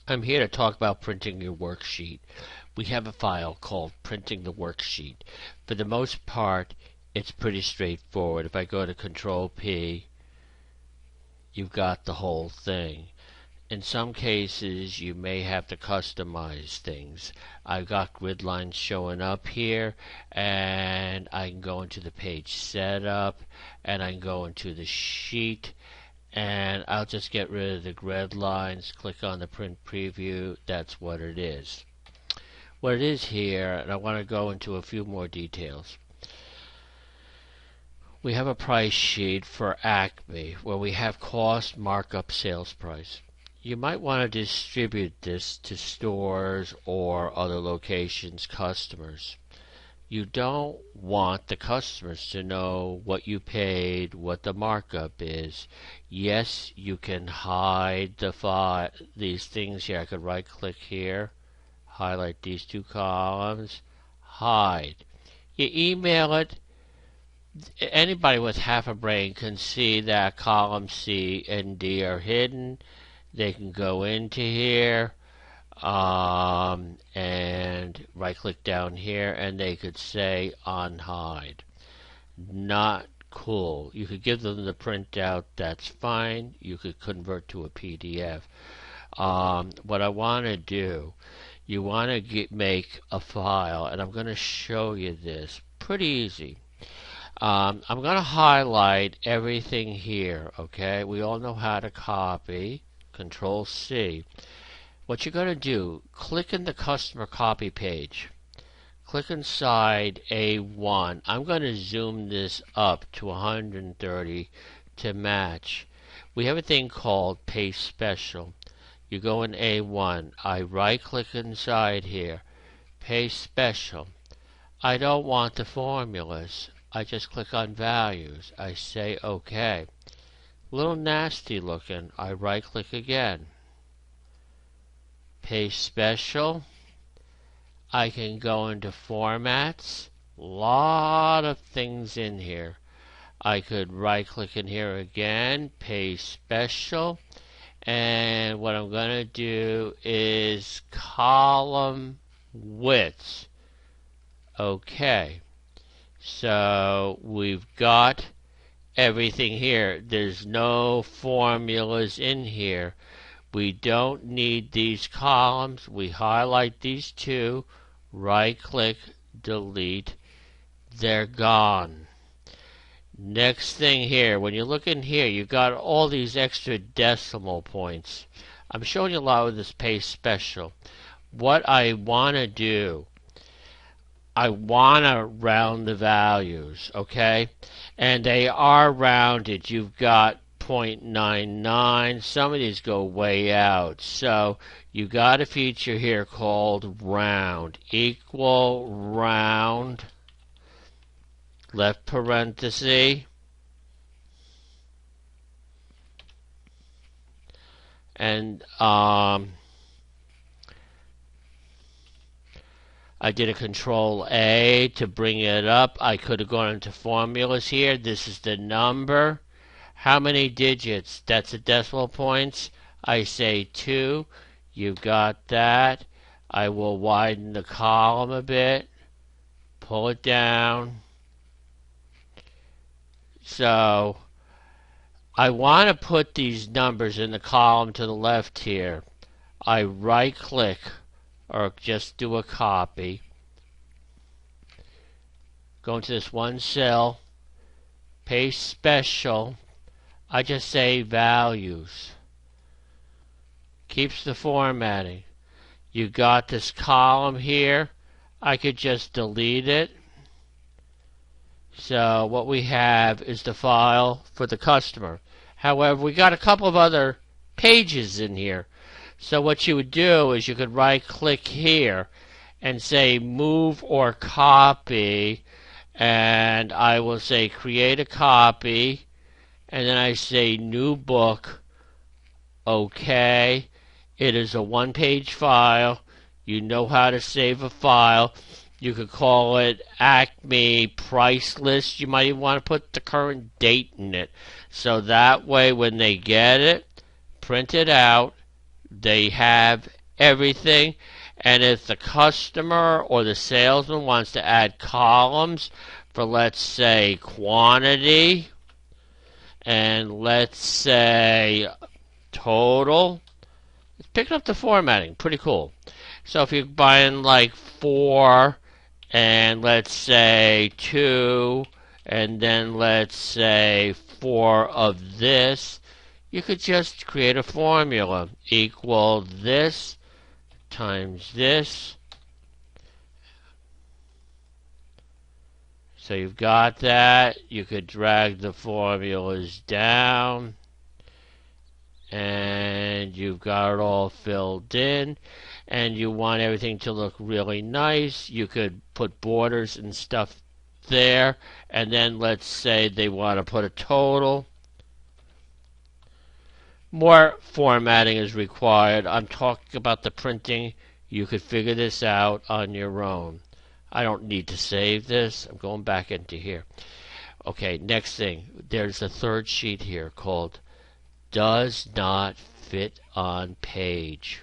I'm here to talk about printing your worksheet. We have a file called printing the worksheet. For the most part, it's pretty straightforward. If I go to Control P, you've got the whole thing. In some cases, you may have to customize things. I've got grid lines showing up here, and I can go into the page setup, and I can go into the sheet, and I'll just get rid of the grid lines, click on the print preview. That's what it is. What it is here, and I want to go into a few more details. We have a price sheet for Acme where we have cost, markup, sales price. You might want to distribute this to stores or other locations' customers. You don't want the customers to know what you paid, what the markup is. Yes, you can hide these things here. I could right click here, highlight these two columns, hide. You email it. Anybody with half a brain can see that column C and D are hidden. They can go into here and right click down here, and they could say unhide. Not cool. You could give them the printout, that's fine. You could convert to a PDF. What I want to do, you want to make a file, and I'm going to show you this. Pretty easy. I'm going to highlight everything here, okay? We all know how to copy. Control C. What you're going to do, click in the customer copy page. Click inside A1. I'm going to zoom this up to 130 to match. We have a thing called Paste Special. You go in A1. I right click inside here. Paste Special. I don't want the formulas. I just click on values. I say OK. A little nasty looking. I right click again. Paste Special. I can go into formats. Lot of things in here. I could right click in here again. Paste Special. And what I'm going to do is column widths. Okay. So we've got everything here. There's no formulas in here. We don't need these columns. We highlight these two, right click, delete. They're gone. Next thing here, when you look in here, you've got all these extra decimal points. I'm showing you a lot of this Paste Special. What I want to do, I want to round the values, okay? And they are rounded. You've got 0.99. Some of these go way out. So you got a feature here called round. Equal round. Left parenthesis. And I did a Control A to bring it up. I could have gone into formulas here. This is the number. How many digits? That's the decimal points. I say 2. You've got that. I will widen the column a bit. Pull it down. So I want to put these numbers in the column to the left here. I right click or just do a copy. Go into this one cell. Paste Special. I just say values. Keeps the formatting. You got this column here. I could just delete it. So what we have is the file for the customer. However, we got a couple of other pages in here. So what you would do is you could right click here and say move or copy, and I will say create a copy, and then I say new book. Okay. It is a one-page file. You know how to save a file. You could call it Acme Price List. You might even want to put the current date in it. So that way when they get it, print it out, they have everything. And if the customer or the salesman wants to add columns for, let's say, quantity, and let's say total, it's picking up the formatting. Pretty cool. So if you're buying like 4, and let's say 2, and then let's say 4 of this, you could just create a formula. Equal this times this. So you've got that. You could drag the formulas down, and you've got it all filled in, and you want everything to look really nice. You could put borders and stuff there, and then let's say they want to put a total. More formatting is required. I'm talking about the printing. You could figure this out on your own. I don't need to save this. I'm going back into here. Okay, next thing. There's a third sheet here called Does Not Fit on Page.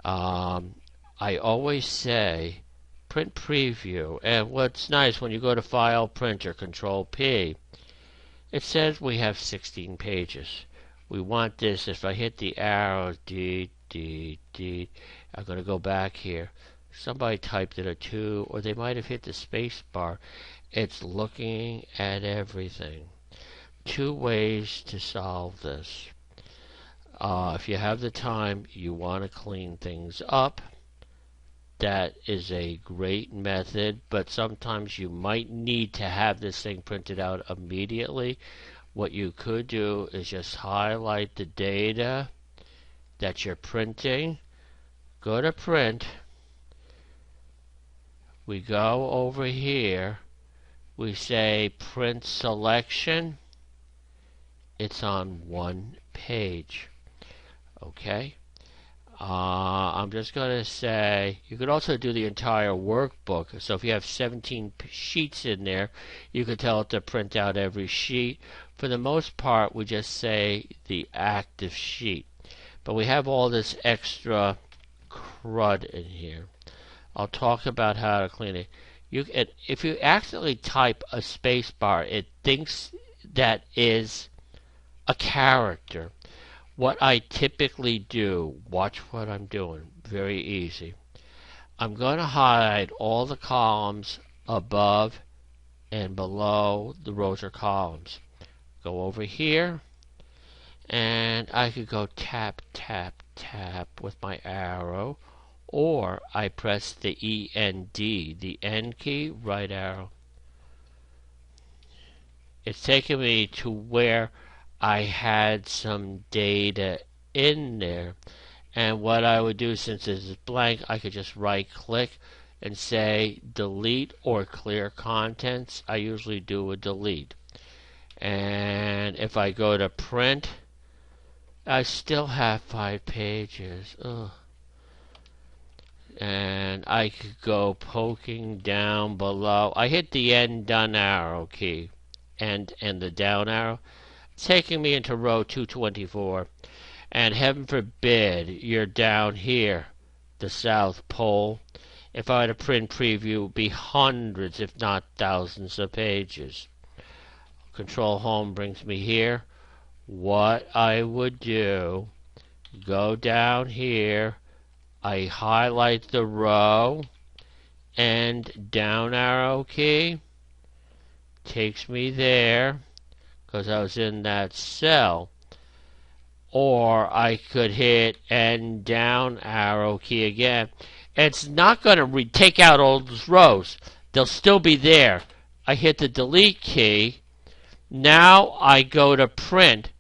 I always say print preview. And what's nice, when you go to File, Printer, Control P, it says we have 16 pages. We want this. If I hit the arrow, I'm going to go back here. Somebody typed it a 2, or they might have hit the space bar. It's looking at everything. 2 ways to solve this. If you have the time, you want to clean things up. That is a great method, but sometimes you might need to have this thing printed out immediately. What you could do is just highlight the data that you're printing. Go to print. We go over here. We say print selection. It's on 1 page. Okay. I'm just going to say, you could also do the entire workbook. So if you have 17 sheets in there, you could tell it to print out every sheet. For the most part, we just say the active sheet. But we have all this extra crud in here. I'll talk about how to clean it. If you accidentally type a space bar, it thinks that is a character. What I typically do, watch what I'm doing, very easy. I'm going to hide all the columns above and below the rows or columns. Go over here, and I could go tap, tap, tap with my arrow, or I press the END, the N key, right arrow. It's taking me to where I had some data in there, and what I would do, since this is blank, I could just right click and say delete or clear contents. I usually do a delete. And if I go to print, I still have 5 pages. Ugh. And I could go poking down below. I hit the end done arrow key and the down arrow, taking me into row 224. And heaven forbid you're down here, the South Pole. If I were to print preview, it would be hundreds, if not thousands of pages. Control Home brings me here. What I would do, go down here, I highlight the row, and down arrow key takes me there, because I was in that cell. Or I could hit and down arrow key again. It's not going to take out all those rows. They'll still be there. I hit the delete key. Now I go to print.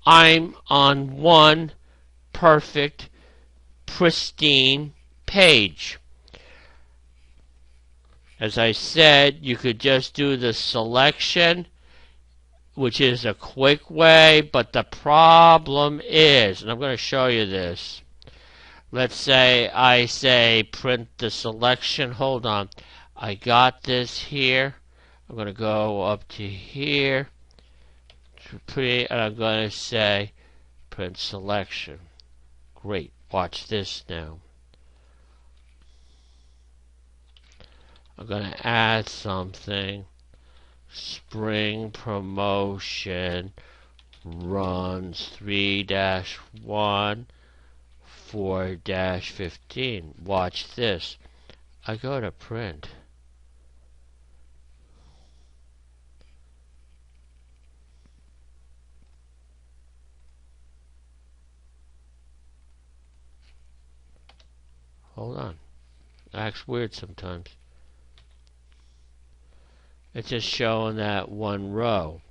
I'm on 1 perfect, pristine page. As I said, you could just do the selection, which is a quick way, but the problem is, and I'm going to show you this. Let's say I say print the selection. Hold on. I got this here. I'm going to go up to here. And I'm going to say print selection. Great. Watch this now. I'm going to add something. Spring promotion runs 3-1 4-15. Watch this. I go to print. Hold on. It acts weird sometimes. It's just showing that one row.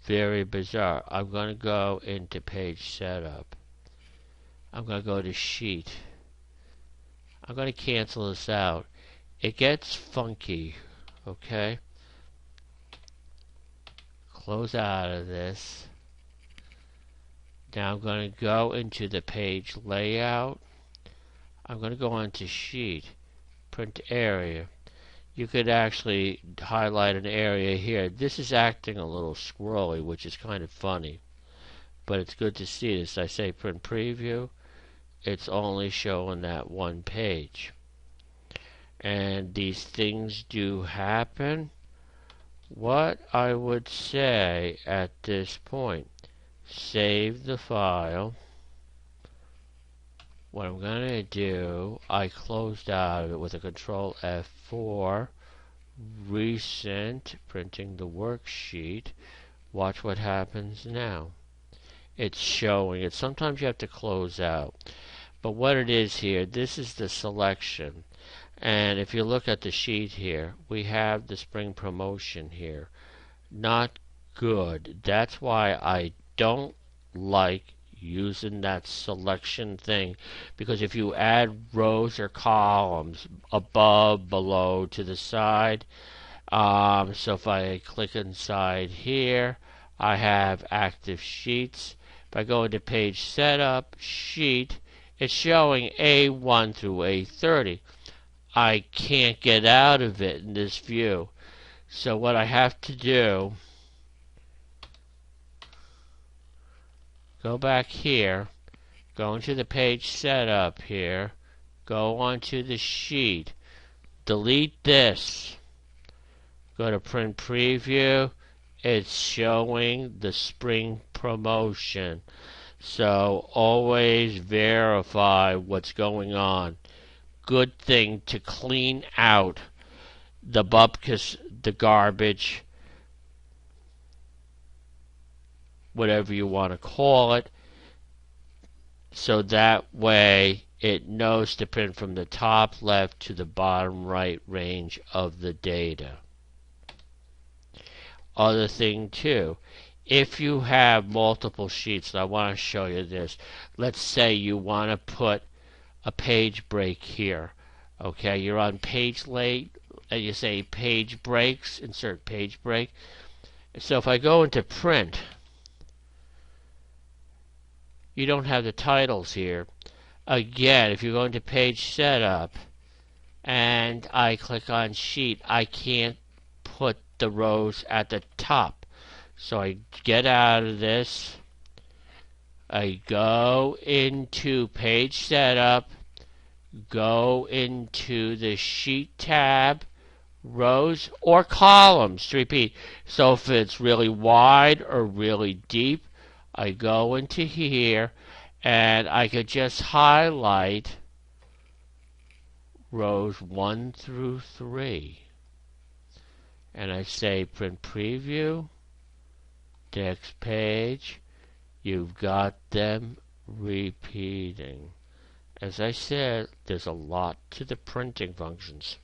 Very bizarre. I'm going to go into page setup. I'm going to go to sheet. I'm going to cancel this out. It gets funky. Okay. Close out of this. Now I'm going to go into the page layout. I'm going to go onto sheet. Print area. You could actually highlight an area here. This is acting a little scrolly, which is kind of funny. But it's good to see this. I say print preview. It's only showing that one page. And these things do happen. What I would say at this point, save the file. What I'm going to do, I closed out of it with a Control F4, recent, printing the worksheet. Watch what happens now. It's showing it. Sometimes you have to close out. But what it is here, this is the selection. And if you look at the sheet here, we have the spring promotion here. Not good. That's why I don't like using that selection thing, because if you add rows or columns above, below, to the side, so if I click inside here, I have active sheets. If I go into page setup, sheet, it's showing A1 through A30. I can't get out of it in this view. So what I have to do, go back here, go into the page setup here, go onto the sheet, delete this, go to print preview. It's showing the spring promotion. So always verify what's going on. Good thing to clean out the bupkis, the garbage, whatever you want to call it, so that way it knows to print from the top left to the bottom right range of the data. Other thing too, if you have multiple sheets, and I want to show you this, let's say you want to put a page break here. Okay, you're on page late, and you say page breaks, insert page break. So if I go into print, you don't have the titles here. Again, if you go into page setup and I click on sheet, I can't put the rows at the top. So I get out of this. I go into page setup, go into the sheet tab, rows or columns to repeat. So if it's really wide or really deep, I go into here and I could just highlight rows 1 through 3. And I say print preview, next page. You've got them repeating. As I said, there's a lot to the printing functions.